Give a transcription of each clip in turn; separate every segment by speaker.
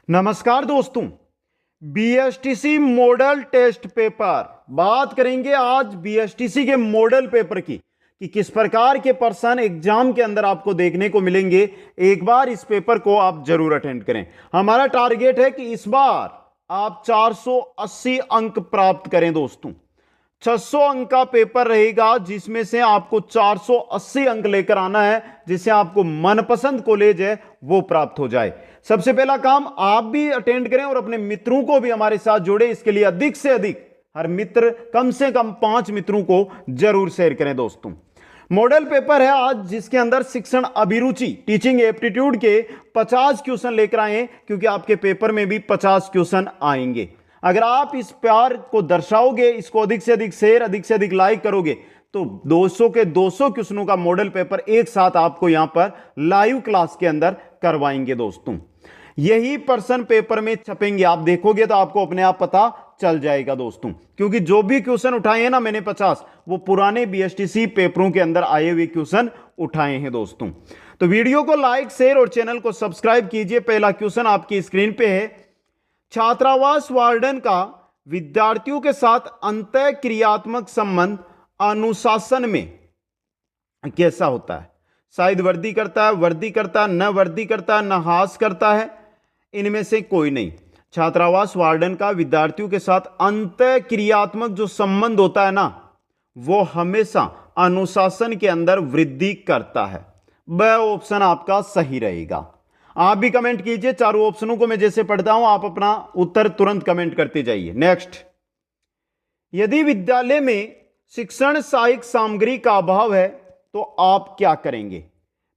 Speaker 1: नमस्कार दोस्तों। BSTC model test paper बात करेंगे आज बीएसटीसी के मॉडल पेपर की कि किस प्रकार के प्रश्न एग्जाम के अंदर आपको देखने को मिलेंगे। एक बार इस पेपर को आप जरूर अटेंड करें। हमारा टारगेट है कि इस बार आप 480 अंक प्राप्त करें दोस्तों। 600 अंक का पेपर रहेगा जिसमें से आपको 480 अंक लेकर आना है, जिससे आपको मनपसंद कॉलेज है वो प्राप्त हो जाए। सबसे पहला काम आप भी अटेंड करें और अपने मित्रों को भी हमारे साथ जोड़ें। इसके लिए अधिक से अधिक हर मित्र कम से कम 5 मित्रों को जरूर शेयर करें दोस्तों। मॉडल पेपर है आज जिसके अंदर शिक्षण अभिरुचि टीचिंग एप्टीट्यूड के 50 क्वेश्चन लेकर आए, क्योंकि आपके पेपर में भी 50 क्वेश्चन आएंगे। अगर आप इस प्यार को दर्शाओगे, इसको अधिक से अधिक शेयर, अधिक से अधिक लाइक करोगे, तो 200 के 200 क्वेश्चनों का मॉडल पेपर एक साथ आपको यहां पर लाइव क्लास के अंदर करवाएंगे दोस्तों। यही प्रश्न पेपर में छपेंगे, आप देखोगे तो आपको अपने आप पता चल जाएगा दोस्तों। क्योंकि जो भी क्वेश्चन उठाए हैं ना मैंने 50, वो पुराने बीएसटीसी पेपरों के अंदर आए हुए क्वेश्चन उठाए हैं दोस्तों। तो वीडियो को लाइक, शेयर और चैनल को सब्सक्राइब कीजिए। पहला क्वेश्चन आपकी स्क्रीन पे है। छात्रावास वार्डन का विद्यार्थियों के साथ अंतः क्रियात्मक संबंध अनुशासन में कैसा होता है? शायद वर्दी करता है, वर्दी करता है, न वर्दी करता है, न हास करता है, इनमें से कोई नहीं। छात्रावास वार्डन का विद्यार्थियों के साथ अंतः क्रियात्मक जो संबंध होता है ना, वो हमेशा अनुशासन के अंदर वृद्धि करता है। वह ऑप्शन आपका सही रहेगा। आप भी कमेंट कीजिए। चारों ऑप्शनों को मैं जैसे पढ़ता हूं आप अपना उत्तर तुरंत कमेंट करते जाइए। नेक्स्ट, यदि विद्यालय में शिक्षण सहायक सामग्री का अभाव है तो आप क्या करेंगे?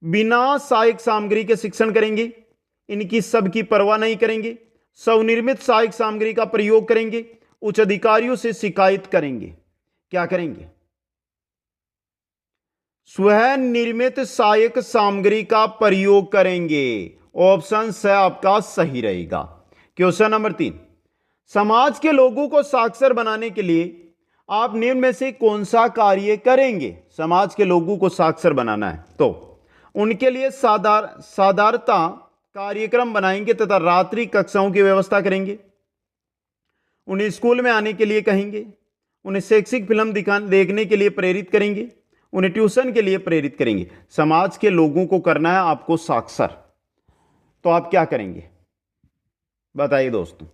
Speaker 1: बिना सहायक सामग्री के शिक्षण करेंगे, इनकी सबकी परवाह नहीं करेंगे, स्वनिर्मित सहायक सामग्री का प्रयोग करेंगे, उच्च अधिकारियों से शिकायत करेंगे, क्या करेंगे? स्वनिर्मित सहायक सामग्री का प्रयोग करेंगे। ऑप्शन स आपका सही रहेगा। क्वेश्चन नंबर 3, समाज के लोगों को साक्षर बनाने के लिए आप निम्न में से कौन सा कार्य करेंगे? समाज के लोगों को साक्षर बनाना है तो उनके लिए साधारणता कार्यक्रम बनाएंगे तथा रात्रि कक्षाओं की व्यवस्था करेंगे, उन्हें स्कूल में आने के लिए कहेंगे, उन्हें शैक्षिक फिल्म देखने के लिए प्रेरित करेंगे, उन्हें ट्यूशन के लिए प्रेरित करेंगे। समाज के लोगों को करना है आपको साक्षर, तो आप क्या करेंगे बताइए दोस्तों?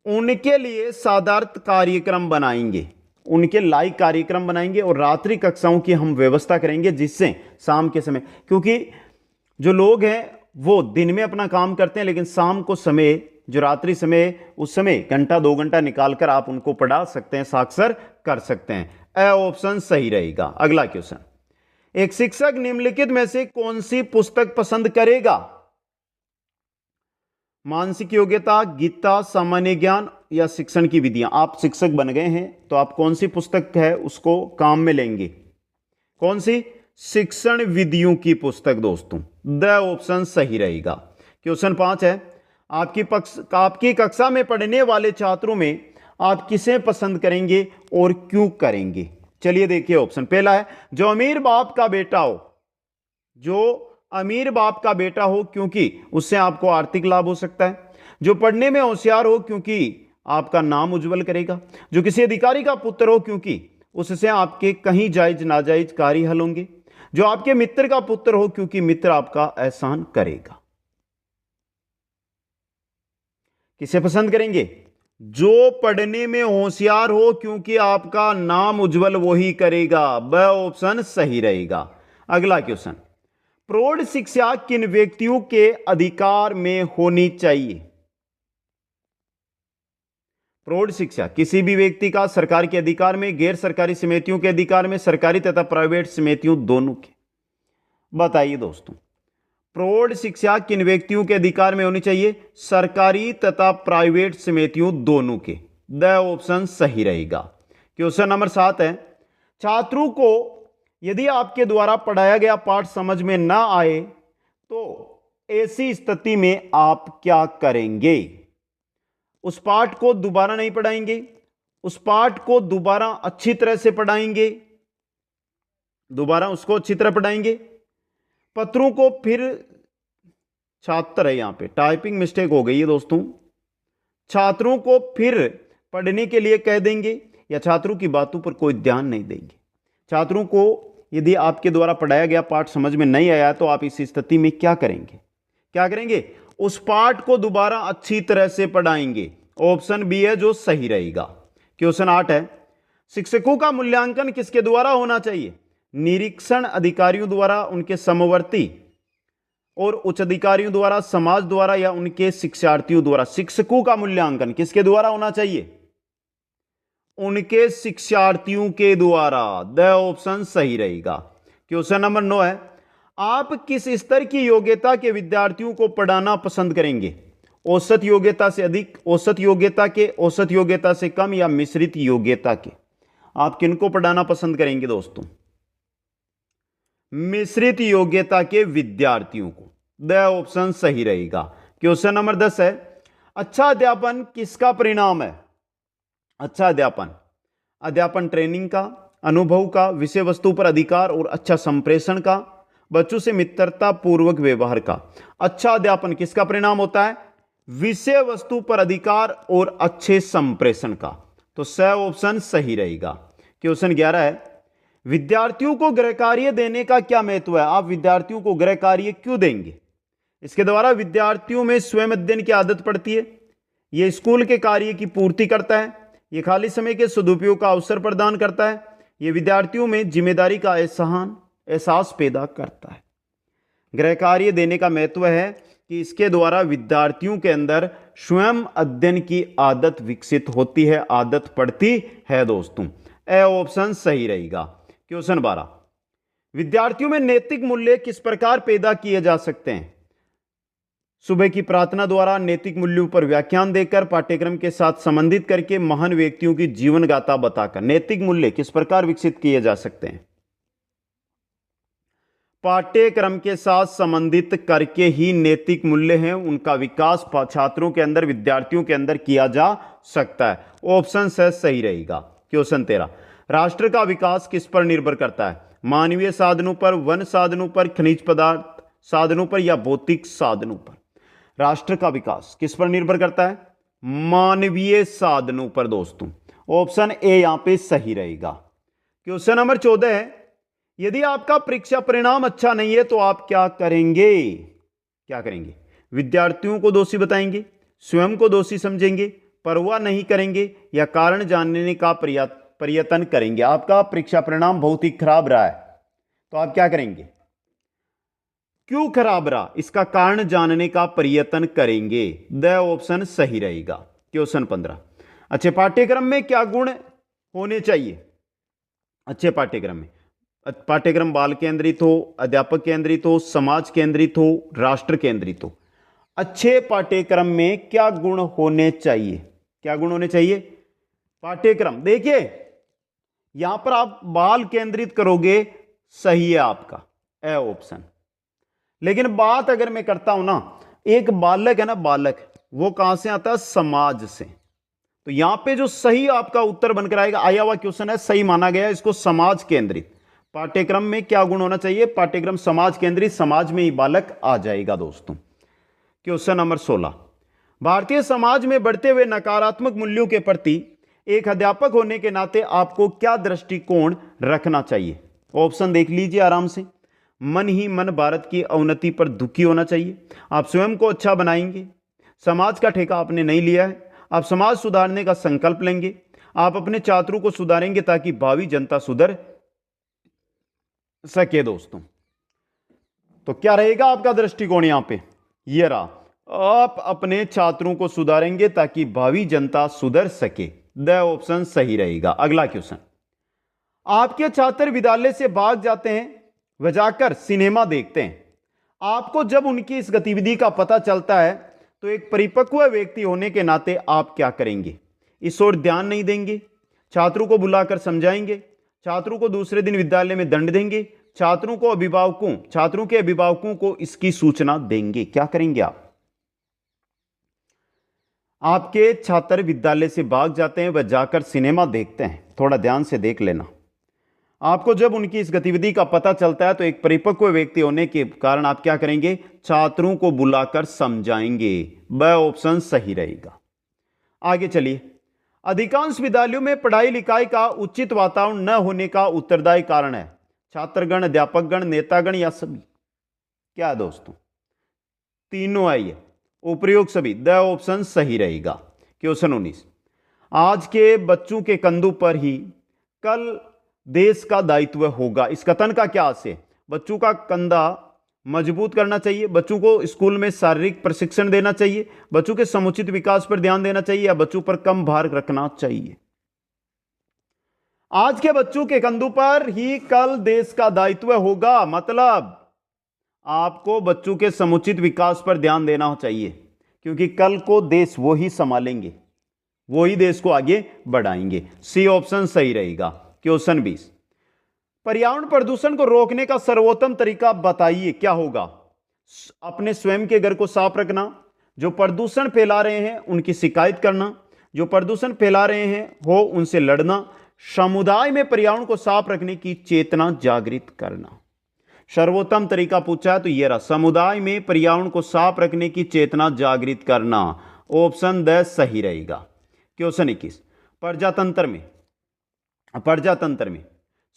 Speaker 1: उनके लिए साधारण कार्यक्रम बनाएंगे, उनके लाइक कार्यक्रम बनाएंगे और रात्रि कक्षाओं की हम व्यवस्था करेंगे, जिससे शाम के समय, क्योंकि जो लोग हैं वो दिन में अपना काम करते हैं, लेकिन शाम को समय जो रात्रि समय, उस समय घंटा 2 घंटा निकालकर आप उनको पढ़ा सकते हैं, साक्षर कर सकते हैं। ए ऑप्शन सही रहेगा। अगला क्वेश्चन, एक शिक्षक निम्नलिखित में से कौन सी पुस्तक पसंद करेगा? मानसिक योग्यता, गीता, सामान्य ज्ञान या शिक्षण की विधियां? आप शिक्षक बन गए हैं तो आप कौन सी पुस्तक है उसको काम में लेंगे? कौन सी? शिक्षण विधियों की पुस्तक दोस्तों। द ऑप्शन सही रहेगा। क्वेश्चन 5 है, आपकी कक्षा में पढ़ने वाले छात्रों में आप किसे पसंद करेंगे और क्यों करेंगे? चलिए देखिए ऑप्शन। पहला है जो अमीर बाप का बेटा हो, जो अमीर बाप का बेटा हो क्योंकि उससे आपको आर्थिक लाभ हो सकता है, जो पढ़ने में होशियार हो क्योंकि आपका नाम उज्जवल करेगा, जो किसी अधिकारी का पुत्र हो क्योंकि उससे आपके कहीं जायज नाजायज कार्य हल होंगे, जो आपके मित्र का पुत्र हो क्योंकि मित्र आपका एहसान करेगा। किसे पसंद करेंगे? जो पढ़ने में होशियार हो क्योंकि आपका नाम उज्जवल वही करेगा। वह ऑप्शन सही रहेगा। अगला क्वेश्चन, प्रौढ़ शिक्षा किन व्यक्तियों के अधिकार में होनी चाहिए? प्रौढ़ शिक्षा किसी भी व्यक्ति का सरकार के अधिकार में, गैर सरकारी समितियों के अधिकार में, सरकारी तथा प्राइवेट समितियों दोनों के। बताइए दोस्तों, प्रौढ़ शिक्षा किन व्यक्तियों के अधिकार में होनी चाहिए? सरकारी तथा प्राइवेट समितियों दोनों के। द ऑप्शन सही रहेगा। क्वेश्चन नंबर 7 है, छात्रों को यदि आपके द्वारा पढ़ाया गया पाठ समझ में ना आए तो ऐसी स्थिति में आप क्या करेंगे? उस पाठ को दोबारा नहीं पढ़ाएंगे, उस पाठ को दोबारा अच्छी तरह से पढ़ाएंगे, दोबारा उसको अच्छी तरह पढ़ाएंगे, पत्रों को फिर छात्र है, यहां पे टाइपिंग मिस्टेक हो गई है दोस्तों। छात्रों को फिर पढ़ने के लिए कह देंगे या छात्रों की बातों पर कोई ध्यान नहीं देंगे। छात्रों को यदि आपके द्वारा पढ़ाया गया पाठ समझ में नहीं आया तो आप इस स्थिति में क्या करेंगे? क्या करेंगे? उस पाठ को दोबारा अच्छी तरह से पढ़ाएंगे। ऑप्शन बी है जो सही रहेगा। क्वेश्चन 8 है, शिक्षकों का मूल्यांकन किसके द्वारा होना चाहिए? निरीक्षण अधिकारियों द्वारा, उनके समवर्ती और उच्च अधिकारियों द्वारा, समाज द्वारा या उनके शिक्षार्थियों द्वारा। शिक्षकों का मूल्यांकन किसके द्वारा होना चाहिए? उनके शिक्षार्थियों के द्वारा। द ऑप्शन सही रहेगा। क्वेश्चन नंबर 9 है, आप किस स्तर की योग्यता के विद्यार्थियों को पढ़ाना पसंद करेंगे? औसत योग्यता से अधिक, औसत योग्यता के, औसत योग्यता से कम या मिश्रित योग्यता के? आप किनको पढ़ाना पसंद करेंगे दोस्तों? मिश्रित योग्यता के विद्यार्थियों को। द ऑप्शन सही रहेगा। क्वेश्चन नंबर 10 है, अच्छा अध्यापन किसका परिणाम है? अच्छा अध्यापन, अध्यापन ट्रेनिंग का, अनुभव का, विषय वस्तु पर अधिकार और अच्छा संप्रेषण का, बच्चों से मित्रता पूर्वक व्यवहार का। अच्छा अध्यापन किसका परिणाम होता है? विषय वस्तु पर अधिकार और अच्छे संप्रेषण का। तो स ऑप्शन सही रहेगा। क्वेश्चन 11 है, विद्यार्थियों को गृह कार्य देने का क्या महत्व है? आप विद्यार्थियों को गृह कार्य क्यों देंगे? इसके द्वारा विद्यार्थियों में स्वयं अध्ययन की आदत पड़ती है, यह स्कूल के कार्य की पूर्ति करता है, यह खाली समय के सदुपयोग का अवसर प्रदान करता है, यह विद्यार्थियों में जिम्मेदारी का एहसास पैदा करता है। गृह कार्य देने का महत्व है कि इसके द्वारा विद्यार्थियों के अंदर स्वयं अध्ययन की आदत विकसित होती है, आदत पड़ती है दोस्तों। ए ऑप्शन सही रहेगा। क्वेश्चन 12, विद्यार्थियों में नैतिक मूल्य किस प्रकार पैदा किए जा सकते हैं? सुबह की प्रार्थना द्वारा, नैतिक मूल्यों पर व्याख्यान देकर, पाठ्यक्रम के साथ संबंधित करके, महान व्यक्तियों की जीवन गाथा बताकर। नैतिक मूल्य किस प्रकार विकसित किए जा सकते हैं? पाठ्यक्रम के साथ संबंधित करके ही नैतिक मूल्य हैं, उनका विकास छात्रों के अंदर, विद्यार्थियों के अंदर किया जा सकता है। ऑप्शन से सही रहेगा। क्वेश्चन 13, राष्ट्र का विकास किस पर निर्भर करता है? मानवीय साधनों पर, वन साधनों पर, खनिज पदार्थ साधनों पर या भौतिक साधनों पर? राष्ट्र का विकास किस पर निर्भर करता है? मानवीय साधनों पर दोस्तों। ऑप्शन ए यहां पे सही रहेगा। क्वेश्चन नंबर 14 है, यदि आपका परीक्षा परिणाम अच्छा नहीं है तो आप क्या करेंगे? क्या करेंगे? विद्यार्थियों को दोषी बताएंगे, स्वयं को दोषी समझेंगे, परवाह नहीं करेंगे या कारण जानने का प्रयत्न करेंगे? आपका परीक्षा परिणाम बहुत ही खराब रहा है तो आप क्या करेंगे? क्यों खराब रहा, इसका कारण जानने का प्रयत्न करेंगे। द ऑप्शन सही रहेगा। क्वेश्चन 15, अच्छे पाठ्यक्रम में क्या गुण होने चाहिए? अच्छे पाठ्यक्रम में, पाठ्यक्रम बाल केंद्रित हो, अध्यापक केंद्रित हो, समाज केंद्रित हो, राष्ट्र केंद्रित हो। अच्छे पाठ्यक्रम में क्या गुण होने चाहिए? क्या गुण होने चाहिए? पाठ्यक्रम, देखिए यहां पर आप बाल केंद्रित करोगे, सही है आपका ए ऑप्शन। लेकिन बात अगर मैं करता हूं ना, एक बालक है ना, बालक वो कहां से आता है? समाज से। तो यहां पे जो सही आपका उत्तर बनकर आएगा, आया हुआ क्वेश्चन है, सही माना गया इसको, समाज केंद्रित। पाठ्यक्रम में क्या गुण होना चाहिए? पाठ्यक्रम समाज केंद्रित, समाज में ही बालक आ जाएगा दोस्तों। क्वेश्चन नंबर 16, भारतीय समाज में बढ़ते हुए नकारात्मक मूल्यों के प्रति एक अध्यापक होने के नाते आपको क्या दृष्टिकोण रखना चाहिए? ऑप्शन देख लीजिए आराम से। मन ही मन भारत की अवनति पर दुखी होना चाहिए, आप स्वयं को अच्छा बनाएंगे, समाज का ठेका आपने नहीं लिया है, आप समाज सुधारने का संकल्प लेंगे, आप अपने छात्रों को सुधारेंगे ताकि भावी जनता सुधर सके दोस्तों। तो क्या रहेगा आपका दृष्टिकोण? यहां पे ये रहा, आप अपने छात्रों को सुधारेंगे ताकि भावी जनता सुधर सके। द ऑप्शन सही रहेगा। अगला क्वेश्चन, आपके छात्र विद्यालय से भाग जाते हैं, वह जाकर सिनेमा देखते हैं, आपको जब उनकी इस गतिविधि का पता चलता है तो एक परिपक्व व्यक्ति होने के नाते आप क्या करेंगे? इस ओर ध्यान नहीं देंगे, छात्रों को बुलाकर समझाएंगे, छात्रों को दूसरे दिन विद्यालय में दंड देंगे, छात्रों के अभिभावकों को इसकी सूचना देंगे? क्या करेंगे आप? आपके छात्र विद्यालय से भाग जाते हैं, वह जाकर सिनेमा देखते हैं, थोड़ा ध्यान से देख लेना। आपको जब उनकी इस गतिविधि का पता चलता है तो एक परिपक्व व्यक्ति होने के कारण आप क्या करेंगे, छात्रों को बुलाकर समझाएंगे। ब ऑप्शन सही रहेगा। आगे चलिए, अधिकांश विद्यालयों में पढ़ाई लिखाई का उचित वातावरण न होने का उत्तरदायी कारण है छात्रगण, अध्यापकगण, नेतागण या सभी। क्या है दोस्तों, तीनों आइए, उपयुक्त सभी। द ऑप्शन सही रहेगा। क्वेश्चन 19, आज के बच्चों के कंधों पर ही कल देश का दायित्व होगा। इस कथन का क्या अर्थ है? बच्चों का कंधा मजबूत करना चाहिए, बच्चों को स्कूल में शारीरिक प्रशिक्षण देना चाहिए, बच्चों के समुचित विकास पर ध्यान देना चाहिए, या बच्चों पर कम भार रखना चाहिए। आज के बच्चों के कंधों पर ही कल देश का दायित्व होगा, मतलब आपको बच्चों के समुचित विकास पर ध्यान देना चाहिए, क्योंकि कल को देश वो ही संभालेंगे, वो ही देश को आगे बढ़ाएंगे। सी ऑप्शन सही रहेगा। क्वेश्चन 20, पर्यावरण प्रदूषण को रोकने का सर्वोत्तम तरीका बताइए, क्या होगा? अपने स्वयं के घर को साफ रखना, जो प्रदूषण फैला रहे हैं उनकी शिकायत करना, जो प्रदूषण फैला रहे हैं हो उनसे लड़ना, समुदाय में पर्यावरण को साफ रखने की चेतना जागृत करना। सर्वोत्तम तरीका पूछा है तो यह रहा, समुदाय में पर्यावरण को साफ रखने की चेतना जागृत करना। ऑप्शन द सही रहेगा। क्वेश्चन 21, प्रजातंत्र में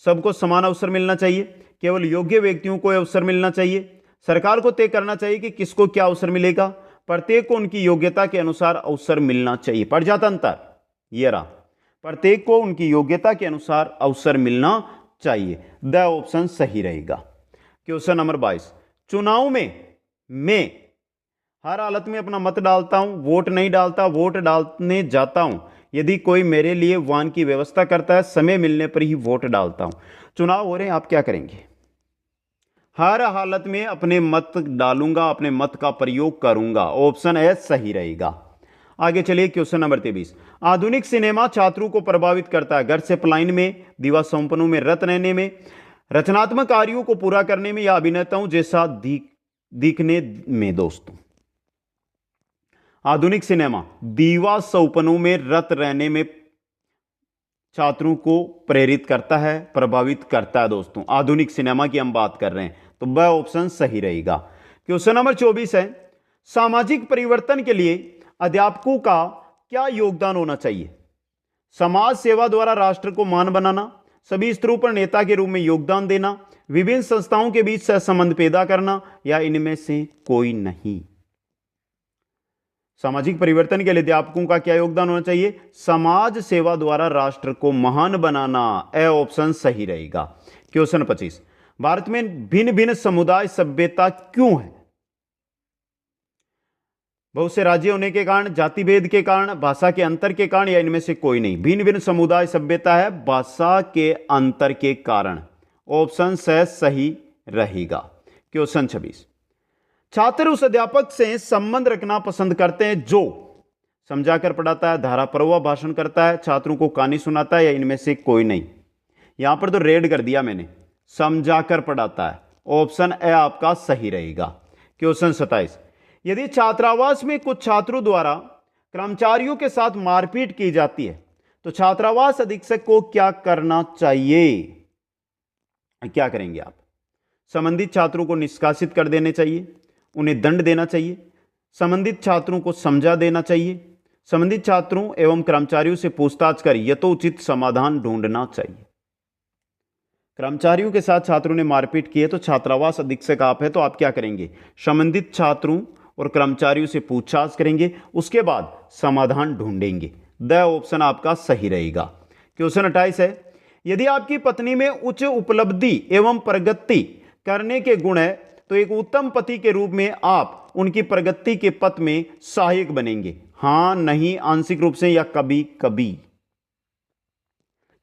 Speaker 1: सबको समान अवसर मिलना चाहिए, केवल योग्य व्यक्तियों को अवसर मिलना चाहिए, सरकार को तय करना चाहिए कि किसको क्या अवसर मिलेगा, प्रत्येक को उनकी योग्यता के अनुसार अवसर मिलना चाहिए। प्रजातंत्र ये रहा, प्रत्येक को उनकी योग्यता के अनुसार अवसर मिलना चाहिए। द ऑप्शन सही रहेगा। क्वेश्चन नंबर 22, चुनाव में मैं हर हालत में अपना मत डालता हूं, वोट नहीं डालता, वोट डालने जाता हूं, यदि कोई मेरे लिए वाहन की व्यवस्था करता है, समय मिलने पर ही वोट डालता हूं। चुनाव हो रहे हैं, आप क्या करेंगे? हर हालत में अपने मत डालूंगा, अपने मत का प्रयोग करूंगा। ऑप्शन ए सही रहेगा। आगे चलिए, क्वेश्चन नंबर 23, आधुनिक सिनेमा छात्रों को प्रभावित करता है घर से पलायन में, दिवा सौंपनों में, रत रहने में, रचनात्मक कार्यों को पूरा करने में, या अभिनेताओं जैसा दिखने में। दोस्तों, आधुनिक सिनेमा दीवा सौपनों में, रत रहने में छात्रों को प्रेरित करता है, प्रभावित करता है। दोस्तों, आधुनिक सिनेमा की हम बात कर रहे हैं, तो ब ऑप्शन सही रहेगा। क्वेश्चन नंबर 24 है, सामाजिक परिवर्तन के लिए अध्यापकों का क्या योगदान होना चाहिए? समाज सेवा द्वारा राष्ट्र को महान बनाना, सभी स्तरों पर नेता के रूप में योगदान देना, विभिन्न संस्थाओं के बीच सहसंबंध पैदा करना, या इनमें से कोई नहीं। सामाजिक परिवर्तन के लिए अध्यापकों का क्या योगदान होना चाहिए? समाज सेवा द्वारा राष्ट्र को महान बनाना। ए ऑप्शन सही रहेगा। क्वेश्चन 25, भारत में भिन्न भिन्न समुदाय सभ्यता क्यों है? बहुत से राज्य होने के कारण, जाति भेद के कारण, भाषा के अंतर के कारण, या इनमें से कोई नहीं। भिन्न भिन्न समुदाय सभ्यता है भाषा के अंतर के कारण। ऑप्शन से सही रहेगा। क्वेश्चन 26, छात्र उस अध्यापक से संबंध रखना पसंद करते हैं जो समझाकर पढ़ाता है, धाराप्रवाह भाषण करता है, छात्रों को कहानी सुनाता है, या इनमें से कोई नहीं। यहां पर तो रेड कर दिया मैंने, समझाकर पढ़ाता है। ऑप्शन ए आपका सही रहेगा। क्वेश्चन 27, यदि छात्रावास में कुछ छात्रों द्वारा कर्मचारियों के साथ मारपीट की जाती है तो छात्रावास अधीक्षक को क्या करना चाहिए? क्या करेंगे आप? संबंधित छात्रों को निष्कासित कर देने चाहिए, उन्हें दंड देना चाहिए, संबंधित छात्रों को समझा देना चाहिए, संबंधित छात्रों एवं कर्मचारियों से पूछताछ कर यथोचित समाधान ढूंढना चाहिए। कर्मचारियों के साथ छात्रों ने मारपीट की है तो छात्रावास अधीक्षक आप है, तो आप क्या करेंगे? संबंधित छात्रों और कर्मचारियों से पूछताछ करेंगे, उसके बाद समाधान ढूंढेंगे। द ऑप्शन आपका सही रहेगा। क्वेश्चन 28 है, यदि आपकी पत्नी में उच्च उपलब्धि एवं प्रगति करने के गुण है तो एक उत्तम पति के रूप में आप उनकी प्रगति के पथ में सहायक बनेंगे। हां, नहीं, आंशिक रूप से, या कभी कभी।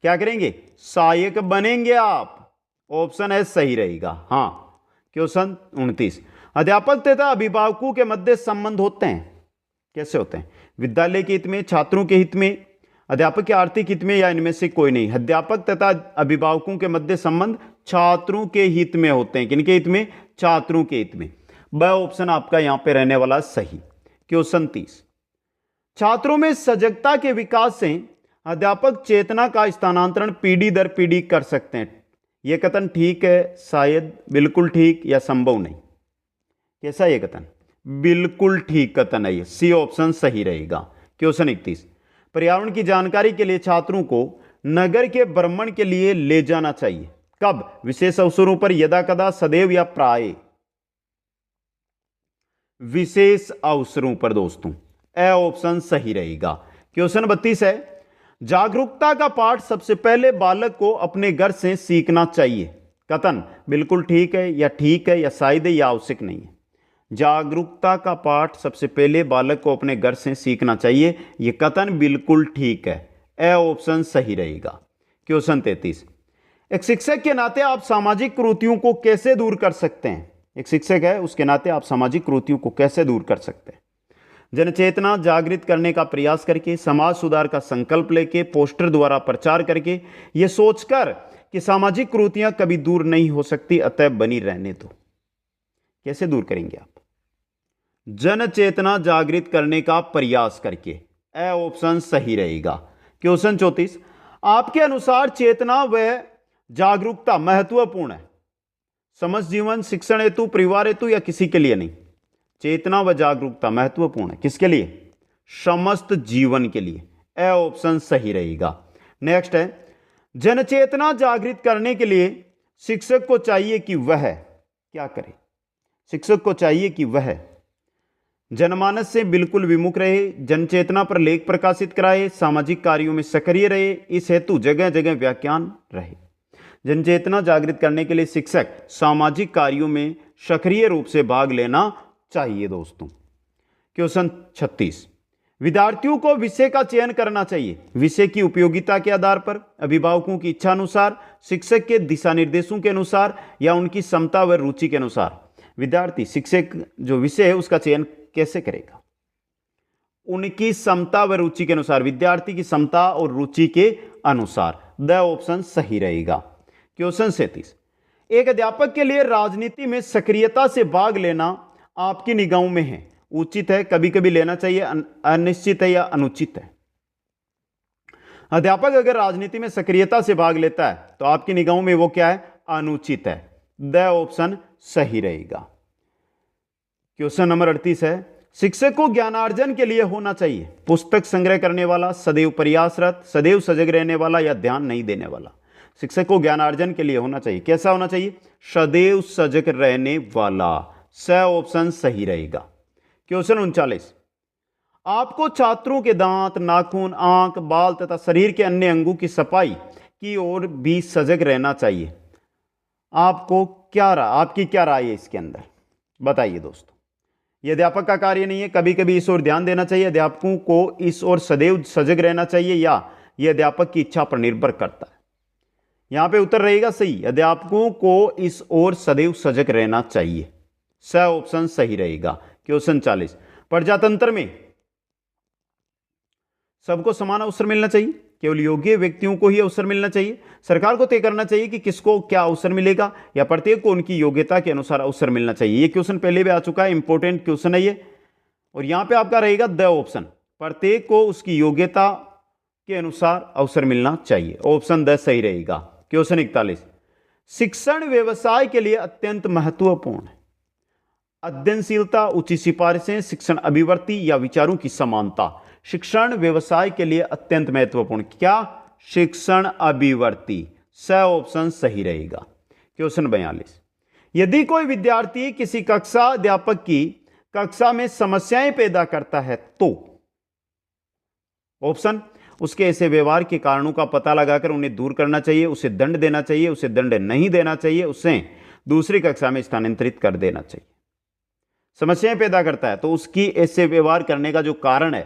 Speaker 1: क्या करेंगे? सहायक बनेंगे आप। ऑप्शन है सही रहेगा। हां। क्वेश्चन 29, अध्यापक तथा अभिभावकों के मध्य संबंध होते हैं, कैसे होते हैं? विद्यालय के हित में, छात्रों के हित में, अध्यापक के आर्थिक हित में, या इनमें से कोई नहीं। अध्यापक तथा अभिभावकों के मध्य संबंध छात्रों के हित में होते हैं। किनके हित में? छात्रों के हित में। ब ऑप्शन आपका यहां पे रहने वाला सही। क्वेश्चन 30, छात्रों में सजगता के विकास से अध्यापक चेतना का स्थानांतरण पीढ़ी दर पीढ़ी कर सकते हैं। यह कथन ठीक है, शायद, बिल्कुल ठीक या संभव नहीं? कैसा है यह कथन? बिल्कुल ठीक कथन है ये, सी ऑप्शन सही रहेगा। क्वेश्चन 31, पर्यावरण की जानकारी के लिए छात्रों को नगर के भ्रमण के लिए ले जाना चाहिए। कब? विशेष अवसरों पर, यदा कदा, सदैव या प्राय? विशेष अवसरों पर दोस्तों, ए ऑप्शन सही रहेगा। क्वेश्चन 32 है, जागरूकता का पाठ सबसे पहले बालक को अपने घर से सीखना चाहिए। कथन बिल्कुल ठीक है या ठीक है या शायद है या आवश्यक नहीं है? जागरूकता का पाठ सबसे पहले बालक को अपने घर से सीखना चाहिए, यह कथन बिल्कुल ठीक है, ए ऑप्शन सही रहेगा। क्वेश्चन 33, एक शिक्षक के नाते आप सामाजिक कुरीतियों को कैसे दूर कर सकते हैं? एक शिक्षक है, उसके नाते आप सामाजिक कुरीतियों को कैसे दूर कर सकते हैं? जनचेतना जागृत करने का प्रयास करके, समाज सुधार का संकल्प लेके, पोस्टर द्वारा प्रचार करके, यह सोचकर कि सामाजिक कुरीतियां कभी दूर नहीं हो सकती, अतः बनी रहने दो। कैसे दूर करेंगे आप? जन चेतना जागृत करने का प्रयास करके, ए ऑप्शन सही रहेगा। क्वेश्चन 34, आपके अनुसार चेतना व जागरूकता महत्वपूर्ण है समझ जीवन, शिक्षण हेतु, परिवार हेतु या किसी के लिए नहीं? चेतना व जागरूकता महत्वपूर्ण है किसके लिए? समस्त जीवन के लिए, ए ऑप्शन सही रहेगा। नेक्स्ट है, जनचेतना जागृत करने के लिए शिक्षक को चाहिए कि वह क्या करे? शिक्षक को चाहिए कि वह जनमानस से बिल्कुल विमुख रहे, जनचेतना पर लेख प्रकाशित कराए, सामाजिक कार्यों में सक्रिय रहे, इस हेतु जगह जगह व्याख्यान रहे। जनचेतना जागृत करने के लिए शिक्षक सामाजिक कार्यों में सक्रिय रूप से भाग लेना चाहिए दोस्तों। क्वेश्चन 36, विद्यार्थियों को विषय का चयन करना चाहिए विषय की उपयोगिता के आधार पर, अभिभावकों की इच्छा अनुसार, शिक्षक के दिशा निर्देशों के अनुसार या उनकी क्षमता व रुचि के अनुसार? विद्यार्थी शिक्षक जो विषय है उसका चयन कैसे करेगा? उनकी क्षमता व रुचि के अनुसार, विद्यार्थी की क्षमता और रुचि के अनुसार, द ऑप्शन सही रहेगा। क्वेश्चन 37, एक अध्यापक के लिए राजनीति में सक्रियता से भाग लेना आपकी निगाहों में है उचित है, कभी कभी लेना चाहिए, अनिश्चित है या अनुचित है? अध्यापक अगर राजनीति में सक्रियता से भाग लेता है तो आपकी निगाहों में वो क्या है? अनुचित है, द ऑप्शन सही रहेगा। क्वेश्चन नंबर 38 है, शिक्षक को ज्ञानार्जन के लिए होना चाहिए पुस्तक संग्रह करने वाला, सदैव प्रयासरत, सदैव सजग रहने वाला या ध्यान नहीं देने वाला? शिक्षक को ज्ञानार्जन के लिए होना चाहिए, कैसा होना चाहिए? सदैव सजग रहने वाला, स ऑप्शन सही रहेगा। क्वेश्चन 39, आपको छात्रों के दांत, नाखून, आंख, बाल तथा शरीर के अन्य अंगों की सफाई की ओर भी सजग रहना चाहिए। आपकी क्या राय है इसके अंदर? बताइए दोस्तों। यह अध्यापक का कार्य नहीं है, कभी कभी इस ओर ध्यान देना चाहिए, अध्यापकों को इस ओर सदैव सजग रहना चाहिए, या यह अध्यापक की इच्छा पर निर्भर करता है? यहां पे उत्तर रहेगा सही, अध्यापकों को इस ओर सदैव सजग रहना चाहिए, स ऑप्शन सही रहेगा। क्वेश्चन 40, प्रजातंत्र में सबको समान अवसर मिलना चाहिए, केवल योग्य व्यक्तियों को ही अवसर मिलना चाहिए? सरकार को तय करना चाहिए कि किसको क्या अवसर मिलेगा, या प्रत्येक को उनकी योग्यता के अनुसार अवसर मिलना चाहिए? ये क्वेश्चन पहले भी आ चुका है, इंपॉर्टेंट क्वेश्चन है ये, और यहां पे आपका रहेगा द ऑप्शन, प्रत्येक को उसकी योग्यता के अनुसार अवसर मिलना चाहिए, ऑप्शन द सही रहेगा। क्वेश्चन 41, शिक्षण व्यवसाय के लिए अत्यंत महत्वपूर्ण है अध्ययनशीलता, उचित सिफारिशें, शिक्षण अभिवृत्ति या विचारों की समानता? शिक्षण व्यवसाय के लिए अत्यंत महत्वपूर्ण क्या? शिक्षण अभिवृत्ति, स ऑप्शन सही रहेगा। क्वेश्चन 42, यदि कोई विद्यार्थी किसी कक्षा अध्यापक की कक्षा में समस्याएं पैदा करता है तो? ऑप्शन, उसके ऐसे व्यवहार के कारणों का पता लगाकर उन्हें दूर करना चाहिए, उसे दंड देना चाहिए, उसे दंड नहीं देना चाहिए, उसे दूसरी कक्षा में स्थानांतरित कर देना चाहिए। समस्याएं पैदा करता है तो उसकी ऐसे व्यवहार करने का जो कारण है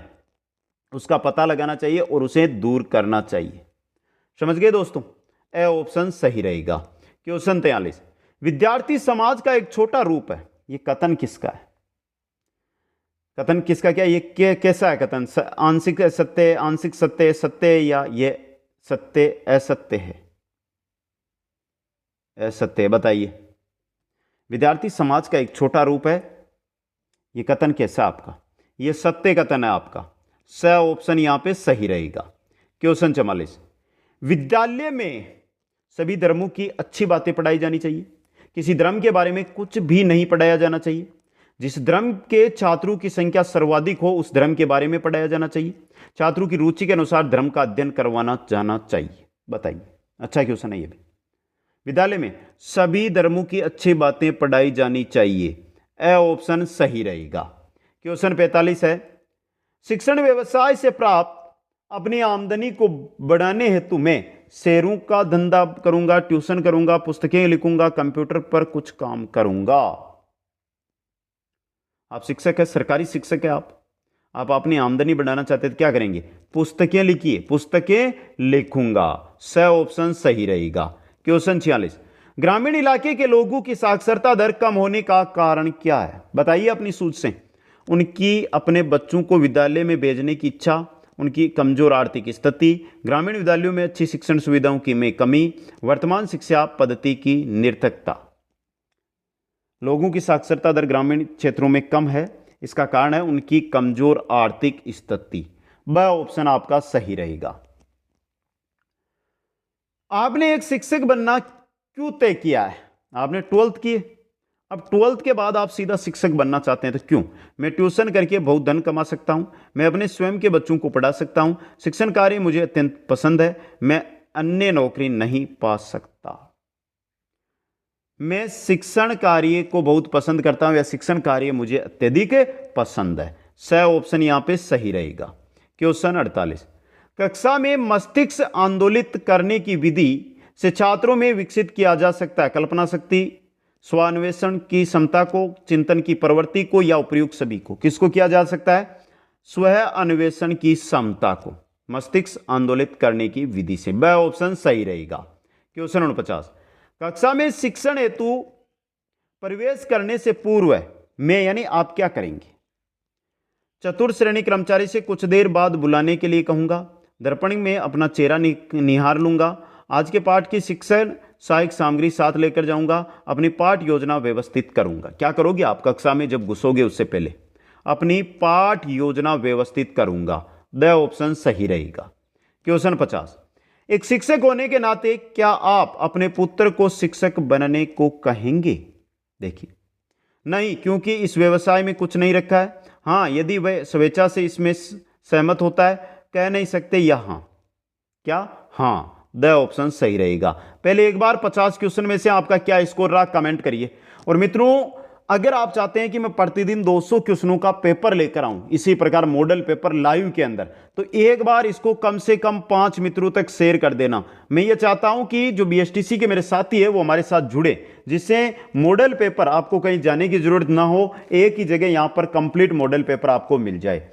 Speaker 1: उसका पता लगाना चाहिए और उसे दूर करना चाहिए। समझ गए दोस्तों? ए ऑप्शन सही रहेगा। क्वेश्चन 43, विद्यार्थी समाज का एक छोटा रूप है, ये कथन किसका है? कथन किसका क्या? ये कैसा है कथन? आंशिक सत्य, आंशिक सत्य, सत्य, या ये सत्य असत्य है? असत्य, बताइए। विद्यार्थी समाज का एक छोटा रूप है, ये कथन कैसा आपका? ये सत्य कथन है आपका, स ऑप्शन यहां पे सही रहेगा। क्वेश्चन 44, विद्यालय में सभी धर्मों की अच्छी बातें पढ़ाई जानी चाहिए, किसी धर्म के बारे में कुछ भी नहीं पढ़ाया जाना चाहिए, जिस धर्म के छात्रों की संख्या सर्वाधिक हो उस धर्म के बारे में पढ़ाया जाना चाहिए, छात्रों की रुचि के अनुसार धर्म का अध्ययन करवाना जाना चाहिए। बताइए, अच्छा क्वेश्चन है ये भी। विद्यालय में सभी धर्मों की अच्छी बातें पढ़ाई जानी चाहिए, ए ऑप्शन सही रहेगा। क्वेश्चन 45 है, शिक्षण व्यवसाय से प्राप्त अपनी आमदनी को बढ़ाने हेतु मैं शेयरों का धंधा करूंगा, ट्यूशन करूंगा, पुस्तकें लिखूंगा, कंप्यूटर पर कुछ काम करूंगा। आप शिक्षक है, सरकारी शिक्षक है, आप अपनी आमदनी बढ़ाना चाहते हैं तो क्या करेंगे? पुस्तकें लिखिए, पुस्तकें लिखूंगा, स ऑप्शन सही रहेगा। क्वेश्चन 46, ग्रामीण इलाके के लोगों की साक्षरता दर कम होने का कारण क्या है? बताइए अपनी सूझ से। उनकी अपने बच्चों को विद्यालय में भेजने की इच्छा, उनकी कमजोर आर्थिक स्थिति, ग्रामीण विद्यालयों में अच्छी शिक्षण सुविधाओं की में कमी, वर्तमान शिक्षा पद्धति की निरर्थकता। लोगों की साक्षरता दर ग्रामीण क्षेत्रों में कम है, इसका कारण है उनकी कमजोर आर्थिक स्थिति। ब ऑप्शन आपका सही रहेगा। आपने एक शिक्षक बनना क्यों तय किया है? आपने 12th की, अब 12th के बाद आप सीधा शिक्षक बनना चाहते हैं तो क्यों? मैं ट्यूशन करके बहुत धन कमा सकता हूं, मैं अपने स्वयं के बच्चों को पढ़ा सकता हूं, शिक्षण कार्य मुझे अत्यंत पसंद है, मैं अन्य नौकरी नहीं पा सकता। मैं शिक्षण कार्य को बहुत पसंद करता हूं या शिक्षण कार्य मुझे अत्यधिक पसंद है। स ऑप्शन यहां पे सही रहेगा। क्वेश्चन 48, कक्षा में मस्तिष्क आंदोलित करने की विधि से छात्रों में विकसित किया जा सकता है कल्पना शक्ति, स्वान्वेषण की क्षमता को, चिंतन की प्रवृत्ति को, या उपयुक्त सभी को। किसको किया जा सकता है? स्व अन्वेषण की क्षमता को मस्तिष्क आंदोलित करने की विधि से। ब ऑप्शन सही रहेगा। क्वेश्चन 49, कक्षा में शिक्षण हेतु प्रवेश करने से पूर्व मैं यानी आप क्या करेंगे? चतुर्थ श्रेणी कर्मचारी से कुछ देर बाद बुलाने के लिए कहूंगा, दर्पण में अपना चेहरा निहार लूंगा, आज के पाठ की शिक्षण सहायक सामग्री साथ लेकर जाऊंगा, अपनी पाठ योजना व्यवस्थित करूंगा। क्या करोगे आप कक्षा में जब घुसोगे उससे पहले? अपनी पाठ योजना व्यवस्थित करूंगा। द ऑप्शन सही रहेगा। क्वेश्चन 50, एक शिक्षक होने के नाते क्या आप अपने पुत्र को शिक्षक बनने को कहेंगे? देखिए, नहीं, क्योंकि इस व्यवसाय में कुछ नहीं रखा है। हाँ, यदि वह स्वेच्छा से इसमें सहमत होता है, कह नहीं सकते या हाँ। क्या? हाँ, द ऑप्शन सही रहेगा। पहले एक बार 50 क्वेश्चन में से आपका क्या स्कोर रहा कमेंट करिए। और मित्रों, अगर आप चाहते हैं कि मैं प्रतिदिन 200 क्वेश्चनों का पेपर लेकर आऊं इसी प्रकार मॉडल पेपर लाइव के अंदर, तो एक बार इसको कम से कम 5 मित्रों तक शेयर कर देना। मैं ये चाहता हूं कि जो बीएसटीसी के मेरे साथी है वो हमारे साथ जुड़े, जिससे मॉडल पेपर आपको कहीं जाने की जरूरत ना हो, एक ही जगह यहां पर कंप्लीट मॉडल पेपर आपको मिल जाए।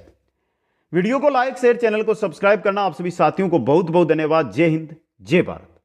Speaker 1: वीडियो को लाइक शेयर, चैनल को सब्सक्राइब करना। आप सभी साथियों को बहुत बहुत धन्यवाद। जय हिंद, जय भारत।